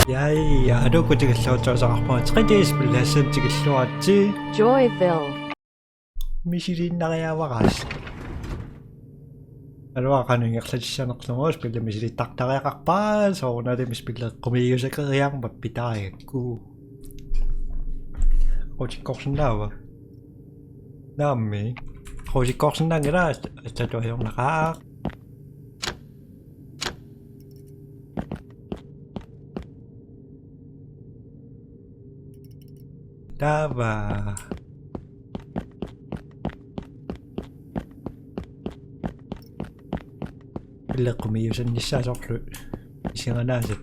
Яа, адуугүй тэгэллөөж байгаа 3D спилэсэн тэгэллүүатси. Joyville. Мисириннариавараас. Алва канингерлатиссанерлугуус пилла мисириттартариақарпаа соорунали миспилле қумиусакериармат питариакку. Отиккорсинаава. Намми. Отиккорсинаангера астатуайорнақаа. Тава. Пиллеқумиусанниссаасорлу исиганаасат.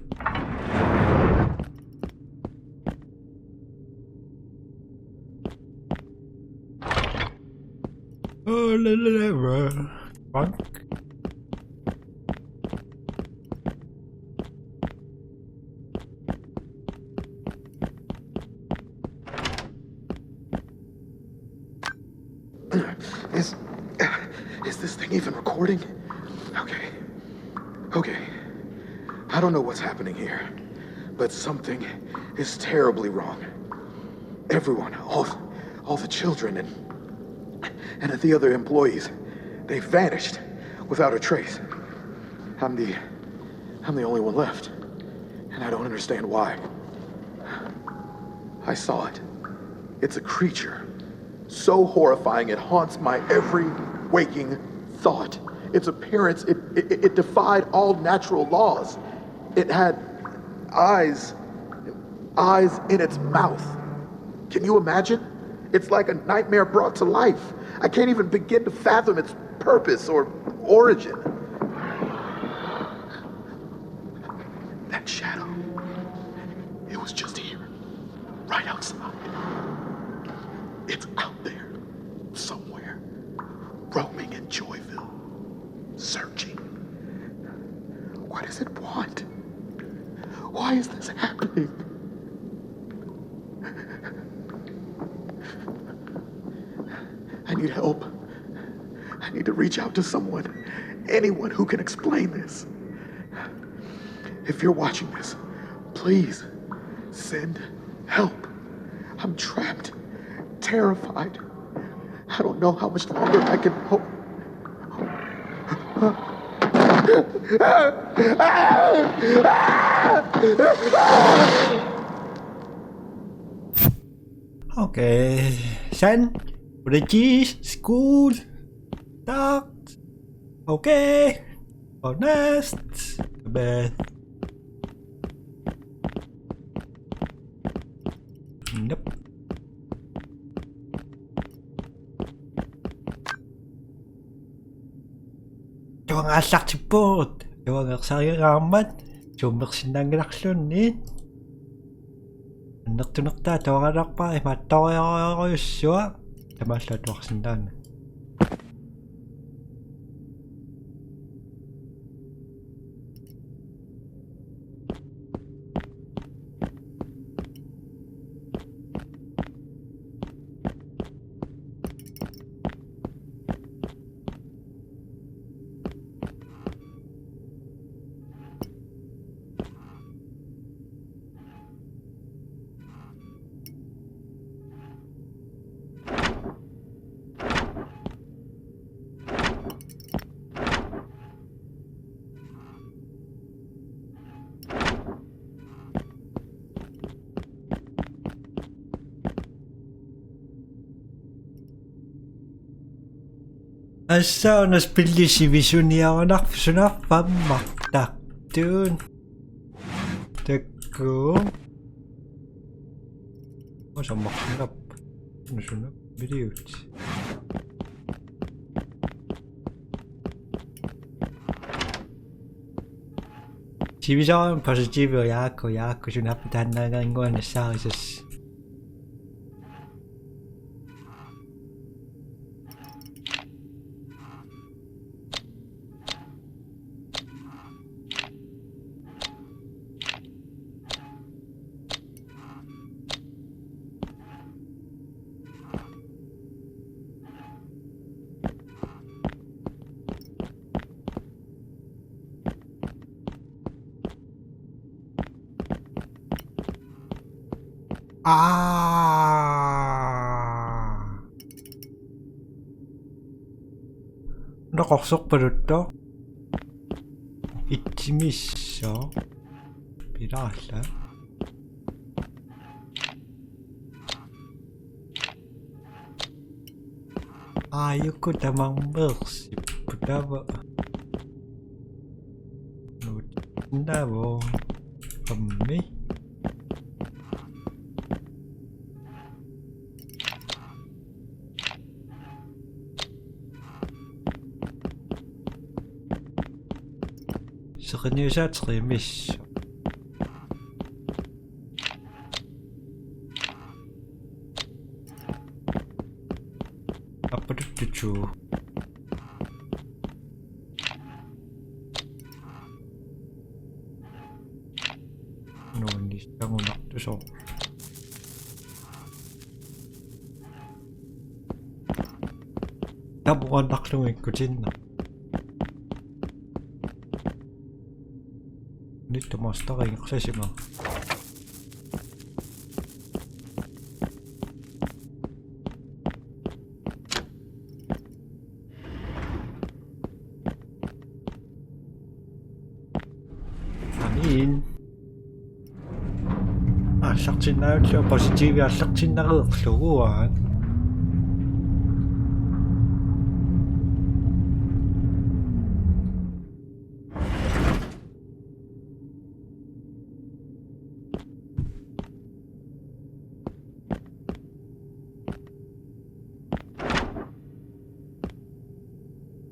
Oh la la la. Bank. Is this thing even recording? Okay. I don't know what's happening here, but something is terribly wrong. Everyone, all the children and the other employees, they vanished without a trace. I'm the only one left, and I don't understand why. I saw it. It's a creature so horrifying it haunts my every waking thought. Its appearance, it defied all natural laws. It had eyes in its mouth. Can you imagine? It's like a nightmare brought to life. I can't even begin to fathom its purpose or origin. That shadow, it was just here, right outside. It's out there, somewhere, roaming in Joyville, searching. What does it want? Why is this happening? I need help. I need to reach out to someone, anyone who can explain this. If you're watching this, please send help. I'm trapped, terrified. I don't know how much longer I can hope. Okay. Sun, bridges, school, dark. Okay. Honest. Beth. Nope. Туангааллартиппуут туангерсаригааммат суммерсиннаангиларлунни аннертунертаа туангаларпаа имаатториориориуссуа тамааллаатуарсинаана Assaunus pillisivisuniarunarp sunarpammartartuun takku osammarsunap nusunap videot Sivisaarum positiivio yaakku sunappi taannaagaringuanassaarisas 너걱석버렸다? 이쯤 있어. 비라할래? Ayoko namang bersih berdawa. Dawa kami. Sebenarnya tremis. Apa itu? No, hindi siya ngunak to so. Nabukan nakluin ko din na. Dito mas takay kasi mo. Amin. Saksin na siya positive saksin na luguan.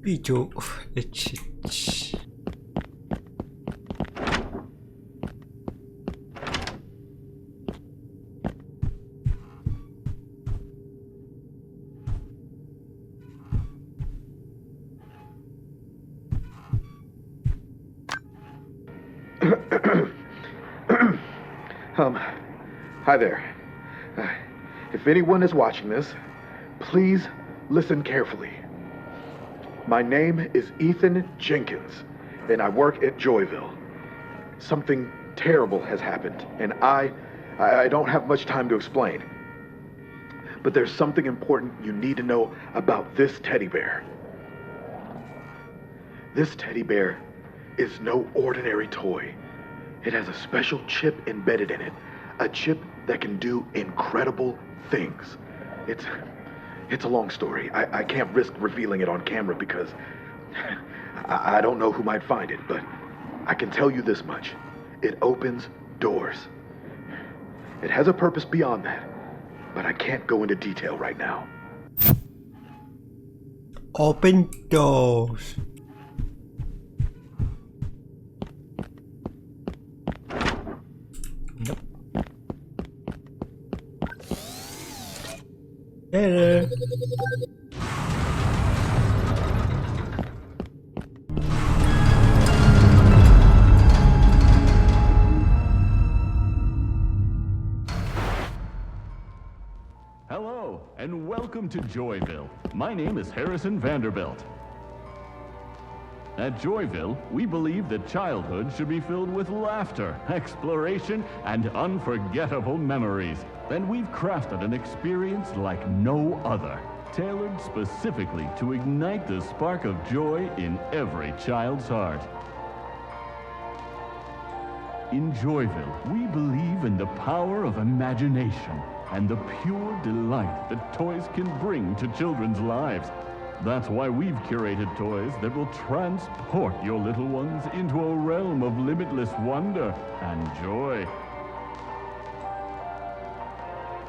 Video it's Hi there. If anyone is watching this, please listen carefully. My name is Ethan Jenkins, and I work at Joyville. Something terrible has happened, and I don't have much time to explain. But there's something important you need to know about this teddy bear. This teddy bear is no ordinary toy. It has a special chip embedded in it, a chip that can do incredible things. It's a long story. I can't risk revealing it on camera because I don't know who might find it, but I can tell you this much. It opens doors. It has a purpose beyond that, but I can't go into detail right now. Open doors. Nope. Hello. Hello, and welcome to Joyville. My name is Harrison Vanderbilt. At Joyville, we believe that childhood should be filled with laughter, exploration, and unforgettable memories. And we've crafted an experience like no other, tailored specifically to ignite the spark of joy in every child's heart. In Joyville, we believe in the power of imagination and the pure delight that toys can bring to children's lives. That's why we've curated toys that will transport your little ones into a realm of limitless wonder and joy.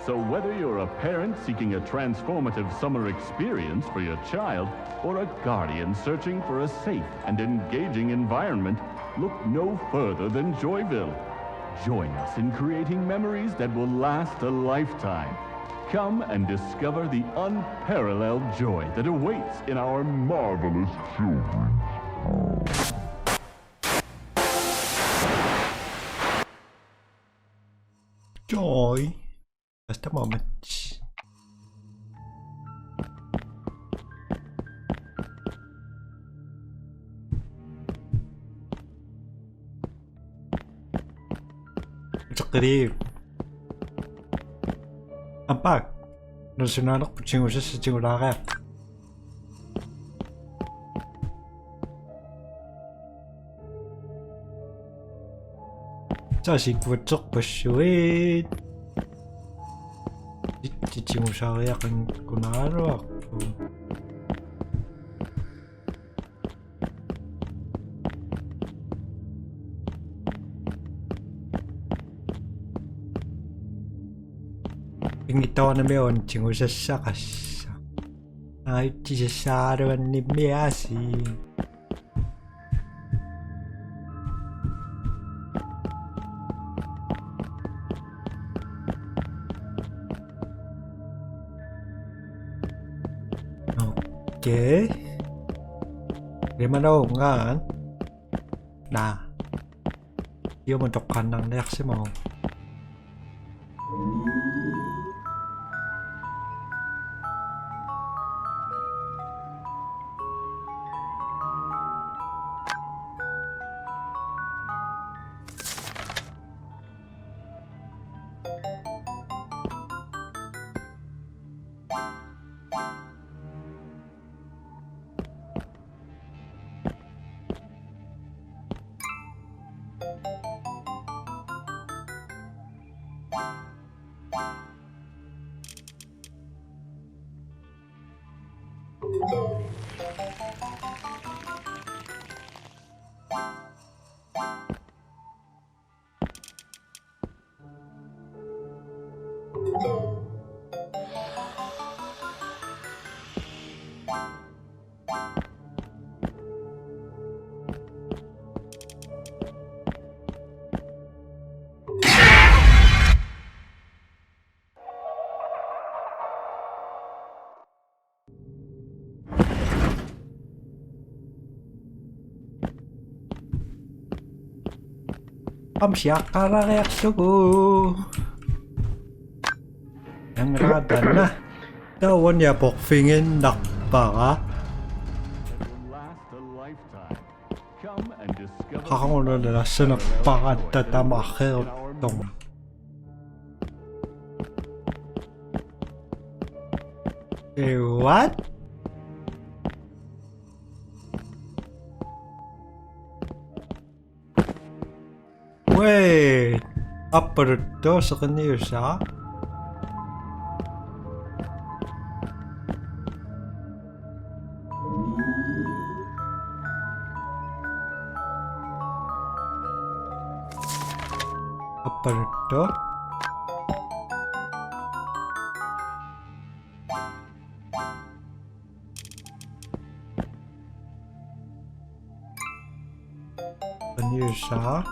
So whether you're a parent seeking a transformative summer experience for your child or a guardian searching for a safe and engaging environment, look no further than Joyville. Join us in creating memories that will last a lifetime. Come and discover the unparalleled joy that awaits in our marvelous children's house. Joy. Just a moment. تقريب Ampak, nasunanok po chingo siya sa chingo laka. 자식 부쩍 버쇼잇 chingo siya kaya kan kunaro ako. Pingitaw na chingo siya sakas. Ay, tisasarawan ni Miyasi. Okay. Lima daw nga. Na. Iyo mo tukan ng next mo. Siakara reaksyo ko. Ang rada na. Dawan niya bokfingin nakpa. Kakanguna na sa nakpa at tatamakil tong. What? Wait, apa itu sekenir sa? Apa itu? Sekenir sa?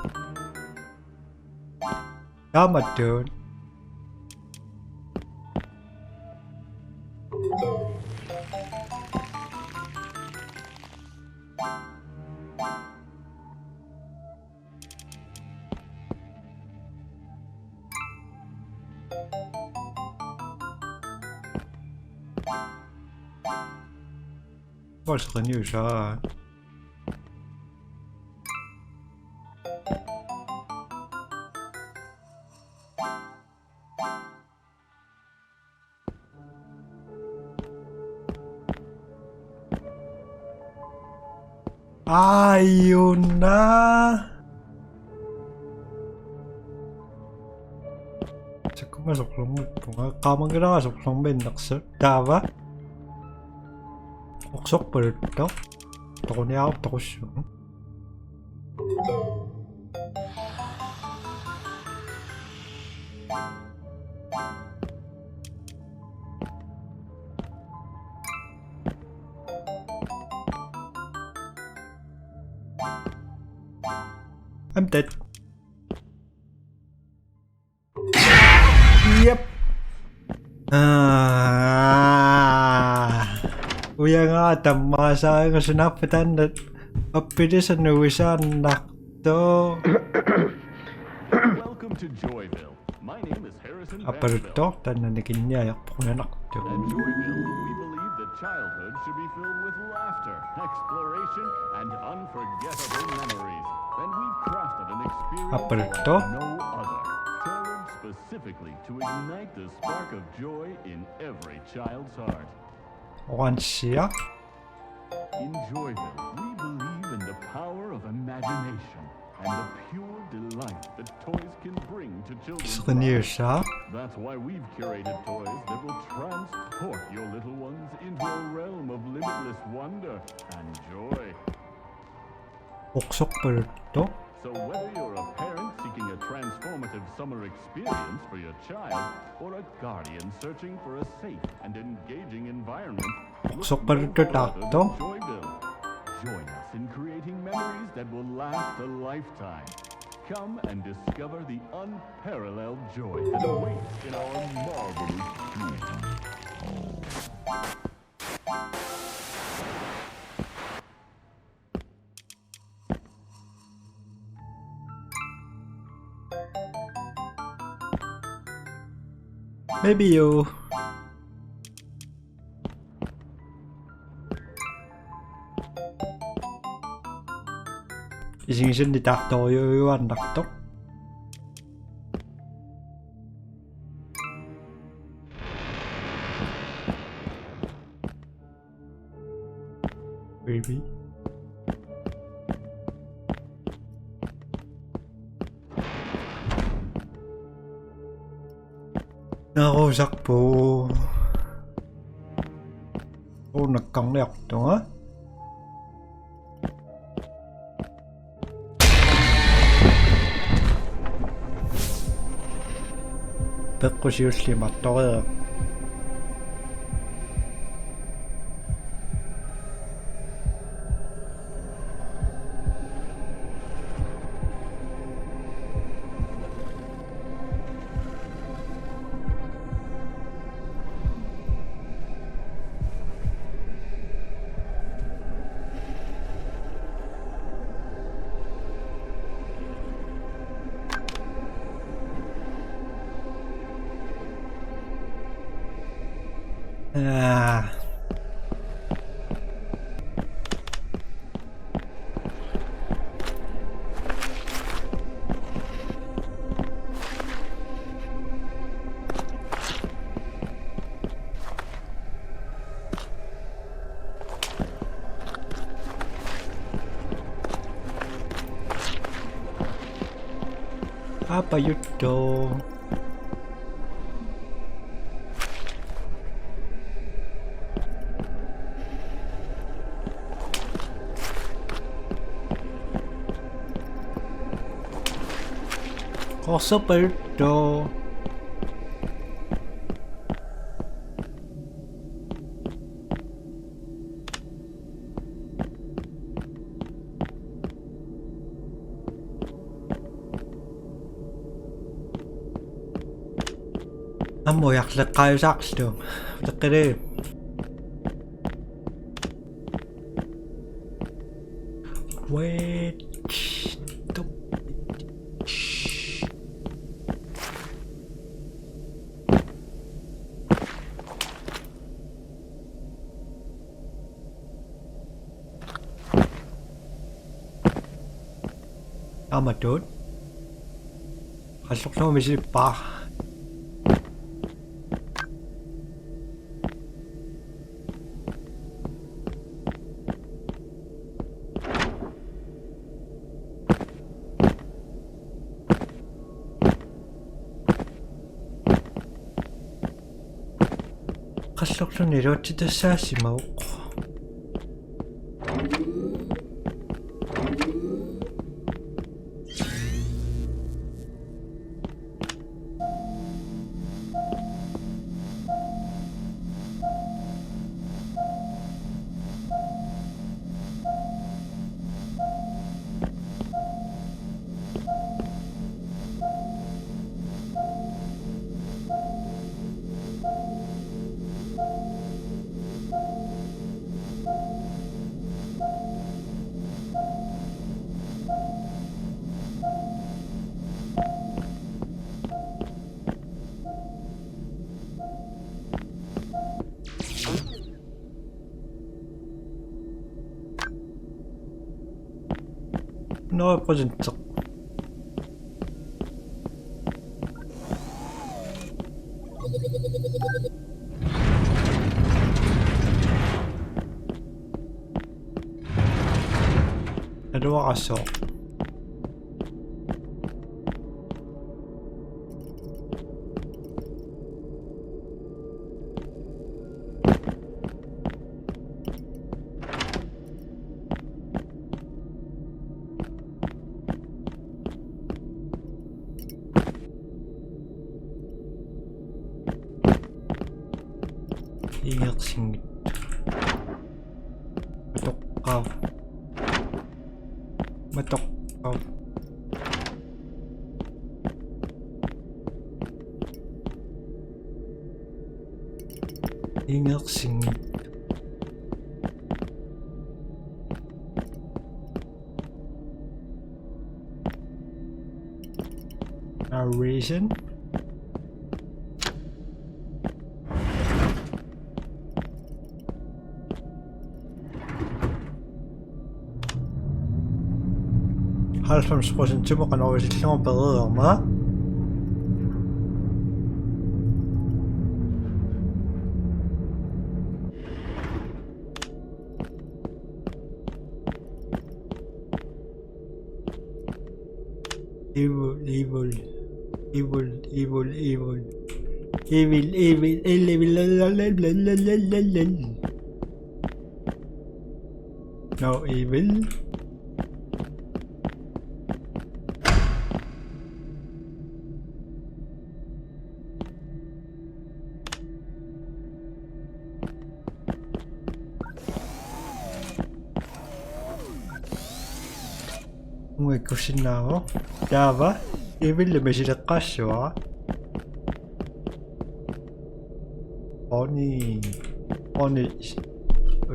Tama dun. 벌써 kan siya. Ayun na. Sakın masuklang bunga. Kamang gina kasuklang bendaksır. Dava? Oksok pa rin ito. Tako niya ako tako siya. I'm dead. Yep. Uya nga tama sa akin kasi napatan at apili sa nuwisan nakto. Welcome to Joyville. My name is Harrison Aparito, tananikin niya yak po na nakto. At Joyville, we believe that childhood should be filled with laughter, exploration, and unforgettable memories. And we've crafted an experience Aparito? like no other, tailored specifically to ignite the spark of joy in every child's heart. 원시야? In Joyville, we believe in the power of imagination and the pure delight that toys can bring to children's lives. 스니샤? That's why we've curated toys that will transport your little ones into a realm of limitless wonder and joy. 옥석불도? So whether you're a parent seeking a transformative summer experience for your child or a guardian searching for a safe and engaging environment, 옥석불도 닭도? Joyville. Join us in creating memories that will last a lifetime. Come and discover the unparalleled joy that awaits in our marvelous dreams. Maybe you. Is in the doctor you and doctor? Maybe. Nakausap po. Nagkangleak to ha? Bakit seriously matto? Apa yun? Cosa perdo? Amo yaklaşık kayacaktım. Tıkırım. Wait. Ama tốt. Hasok na may pa. Hasok na nirochita sa simaw ko. No, it wasn't. Dalawa kaso. Iyak singit. Matok ka. Matok ka. Iyak singit. Narration. Halvfems% kan oversættelsen bedre, hva? Evil, evil, evil, evil, evil, evil, evil, evil, no evil. Muy cocinado. Ya va. Evil le meşile kaç var? Oni. Oni.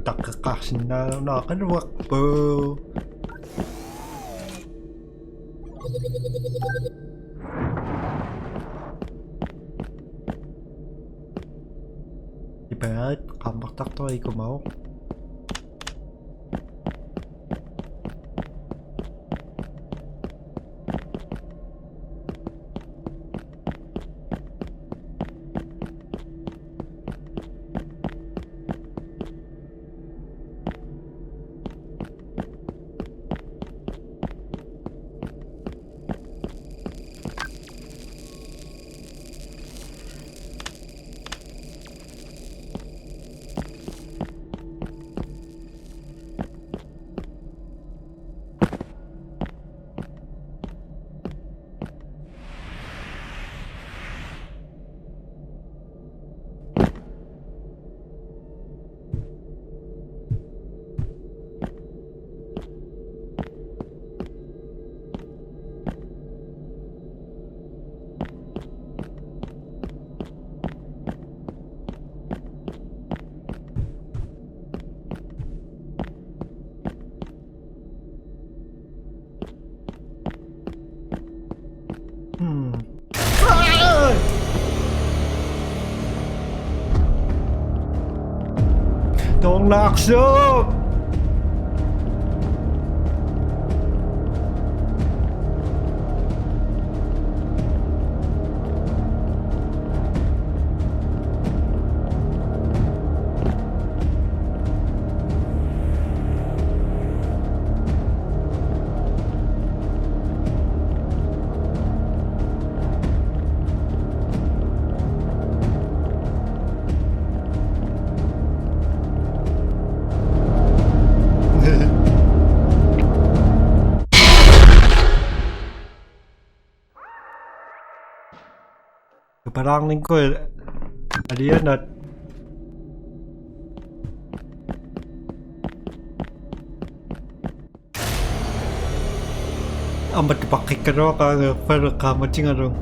Dakika kaçında ne kadar vakit bu? Ibarat kampak takto ay kumaw. Don't lock up! Parang lingkod. Ano yan at amat dipakai ka rin ka pero kamacing arong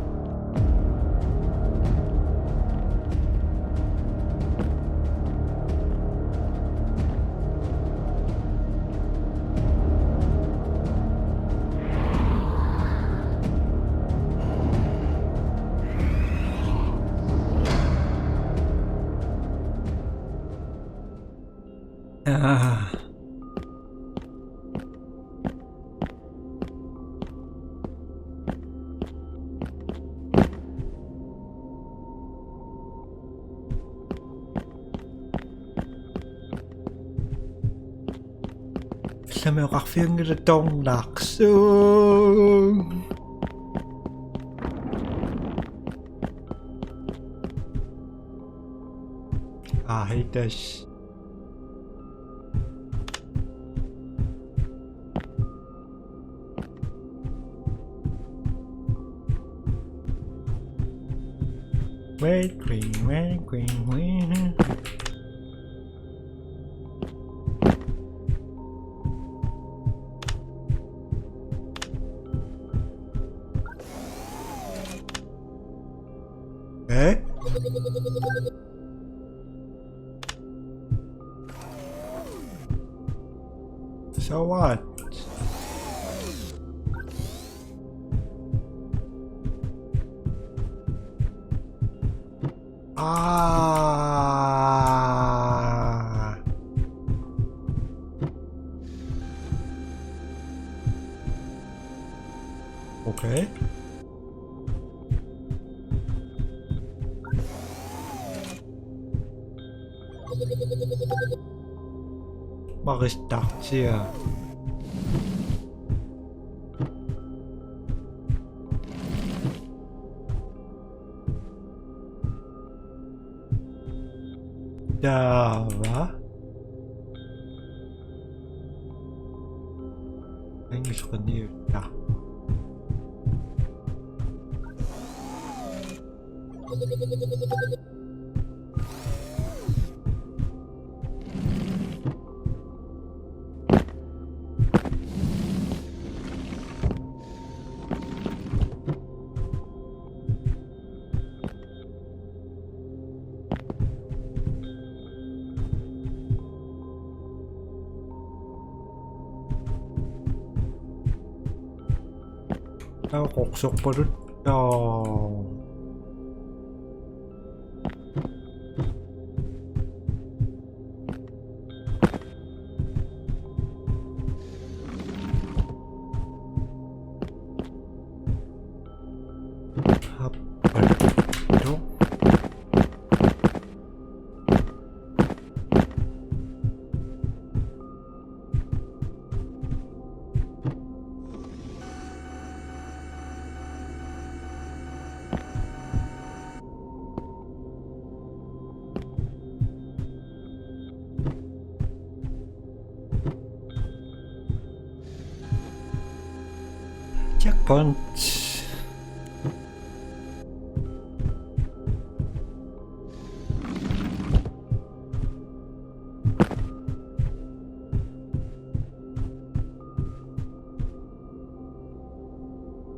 Sa may kakfiyang itong laksong. I hate this. Red green, red green, red. Eh? So what? Ah. Okay. Mag-start siya. Diba? Ay, gusto ko niyo. 곡석 버릇다. 버릇도. checkpoint.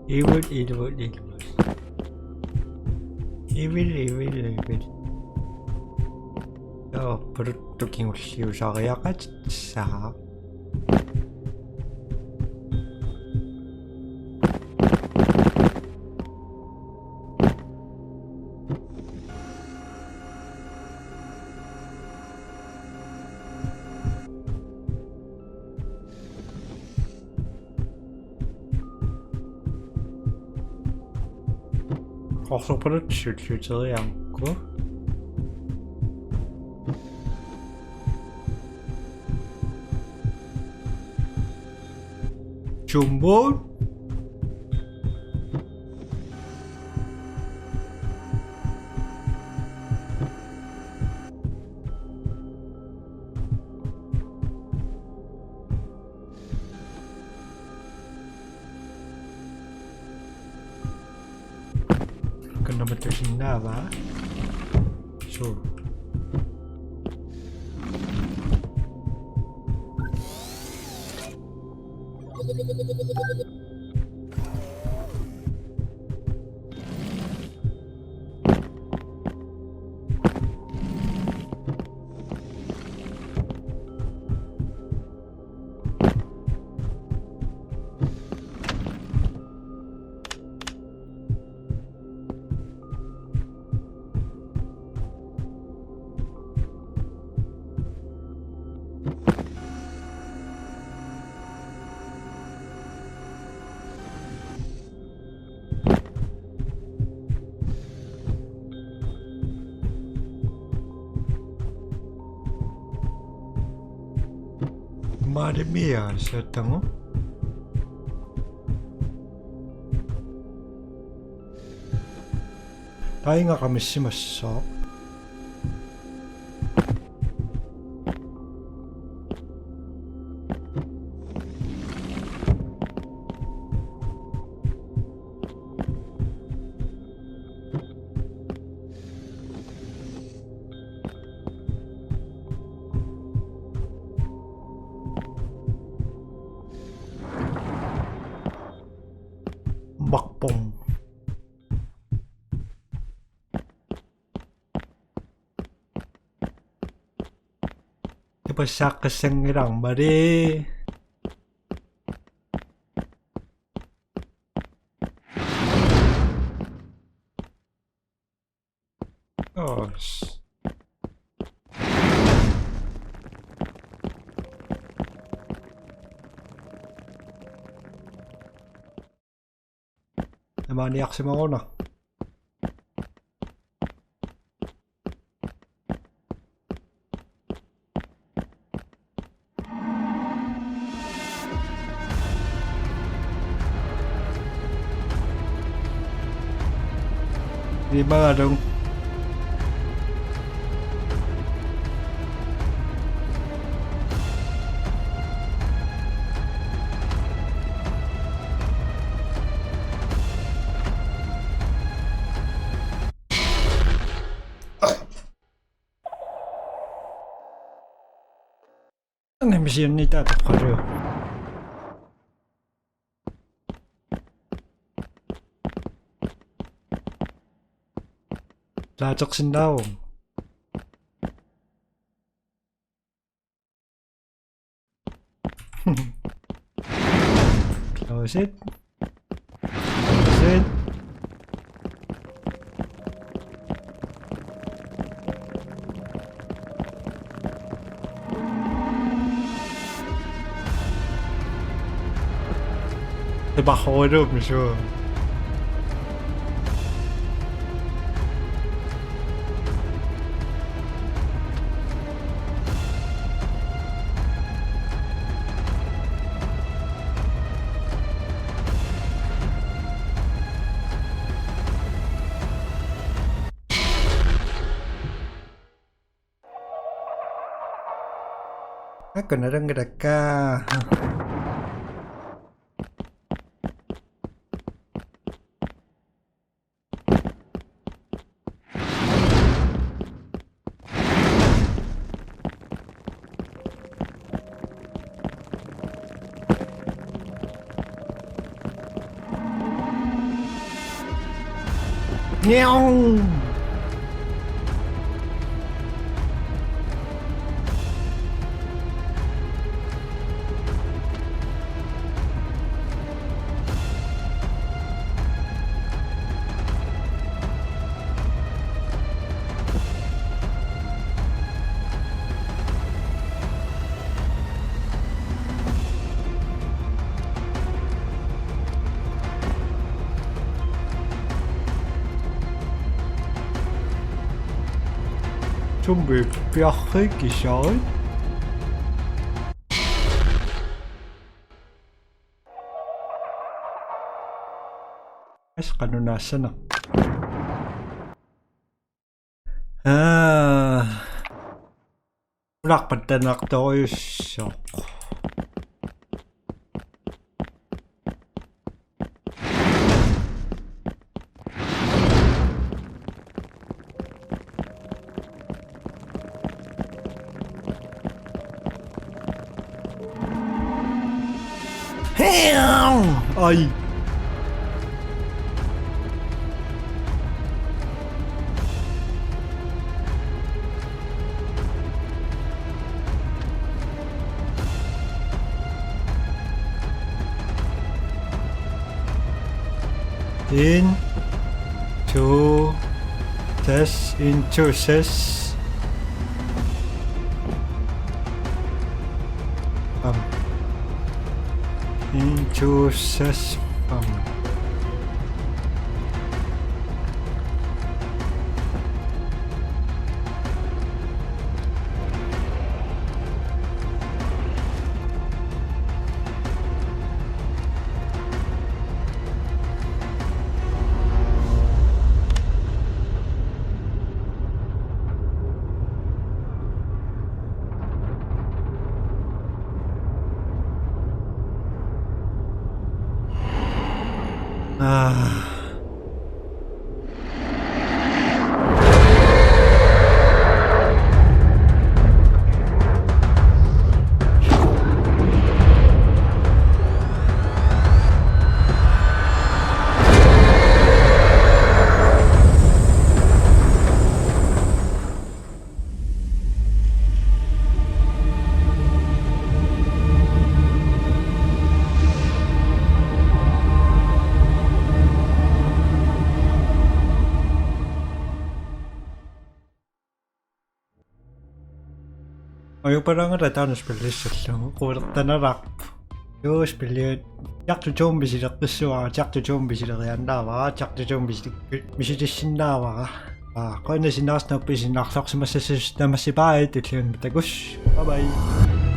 Evil. 부르뜨긴 우시우사가 약간 자. Også på det tilflyttede 않고 jumbo kena betul senda ba so 말이 미안했었던 나이가 감이 심었어. 막봉. Ibasak kasing irang mari. Oh. Namaniak si mga una. Di ba dong? Ang emisyon ni Tata Karo. Latok sindaw. Close it. Close it. Diba horror mo siya? Ako na lang ka. Nyong! Chuẩn bị bia hơi kỳ sói. Sa kanunasan na. Wala pa tanak tayo shock. Ay! Into this, into this. Into this. Ah. Aju parang ratan spellissallu kuurtanaraq joo spelliut jaqtu zombisileqqissuaga jaqtu zombisileqiannaavaga jaqtu misilissinnaavaga qoinnasinnaarnappisinnaarlorsimassassus namassipaait ulluun takus bye bye.